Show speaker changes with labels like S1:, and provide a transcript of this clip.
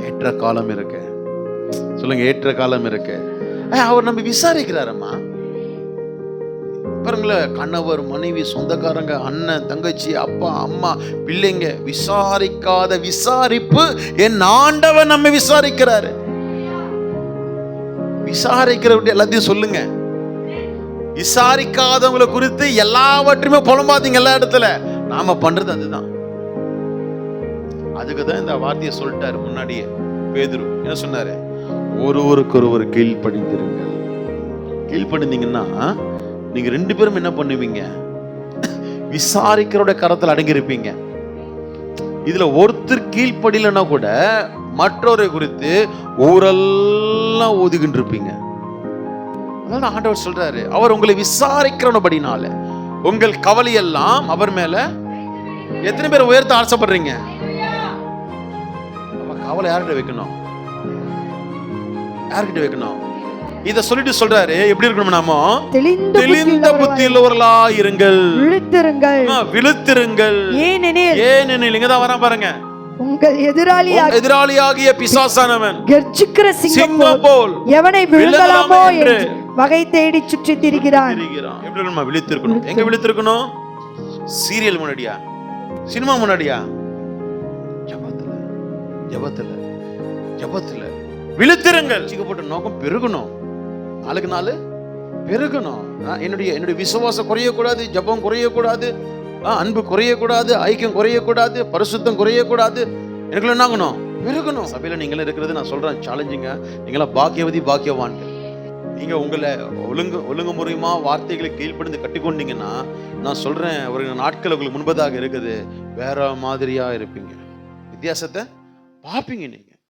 S1: ஏற்ற காலம் இருக்கு. சொல்லுங்க, ஏற்ற காலம் இருக்கு. அவர் நம்ம விசாரிக்கிறாரம்மா. பாருங்களேன், கணவர், மனைவி, சொந்தக்காரங்க, அண்ணன், தங்கச்சி, அப்பா, அம்மா, பிள்ளைங்க விசாரிக்காத விசாரிப்பு என் ஆண்டவன் நம்ம விசாரிக்கிறாரு. விசாரிக்கிறவங்க எல்லாத்தையும் சொல்லுங்க. விசாரிக்காதவங்களை குறித்து எல்லாவற்றையுமே புலம்பாதீங்க. எல்லா இடத்துல நாம பண்றது அதுதான். அதுக்குதான் இந்த வார்த்தையை சொல்லிட்டாரு முன்னாடியே பேதுரு. என்ன சொன்னாரு? ஒருவருக்கொருவர் கீழ்ப்படிந்திருங்கள். கீழ்ப்படிந்தீங்கன்னா நீங்க 2 பேரும் என்ன பண்ணுவீங்க? விசாரிக்கிறோட கரத்தில் அடங்கி இருப்பீங்க. இதுல ஒருத்தர் கீழ்ப்படியலன்னா கூட மற்றவரை குறித்து ஊரெல்லாம் ஓதுகிட்டு இருப்பீங்க. அதனால ஆண்டவர் சொல்றாரு, அவர் உங்களை விசாரிக்கிறபடினால உங்கள் கவலை எல்லாம் அவர் மேல. எத்தனை பேர் உயர்த்த ஆசைப்படுறீங்க? கவலை யார்கிட்ட வைக்கணும்? யார்கிட்ட வைக்கணும்? இத சொல்லிட்டு சொல்றாரு, எப்படி இருக்கணும்? நாம தெளிந்த புத்தியுள்ளவர்களா இருங்கள், விழித்திருங்கள். ஏனெனில் இங்க தான் வரான் பாருங்க,
S2: உங்கள்
S1: எதிராளியாகிய பிசாசானவன்
S2: கர்ஜிக்கிற சிங்கம் போல் எவனை விழுங்கலாமோ என்று வகை தேடி சுற்றி திரிகிறான்.
S1: எப்படி நம்ம விழித்திருக்கணும்? எங்க விழித்திருக்கணும்? சீரியல் முன்னாடியா? சினிமா முன்னாடியா? ஜெபத்துல, ஜெபத்துல, ஜெபத்துல விழித்திருங்கள். சிக்கப்பட்ட நோக்கம் பெருகணும், நாளுக்கு நாள் பெருகணும். என்னுடைய விசுவாசம் குறையக்கூடாது, ஜெபம் குறையக்கூடாது, அன்பு குறையக்கூடாது, ஐக்கியம் குறையக்கூடாது, பரிசுத்தம் குறையக்கூடாது. எனக்கு என்ன ஆகணும்? பெருகணும். சபையில நீங்களும் இருக்கிறது நான் சொல்றேன், சேலஞ்சிங்க. நீங்களாம் பாக்கியவதி, பாக்கியவான். நீங்க உங்களை ஒழுங்குமுறையுமா வார்த்தைகளை கீழ்ப்படிந்து கட்டிக்கொண்டீங்கன்னா, நான் சொல்றேன், ஒரு நாட்கள் உங்களுக்கு முன்பதாக இருக்குது, வேற மாதிரியா இருப்பீங்க. வித்தியாசத்தை பார்ப்பீங்க நீங்க.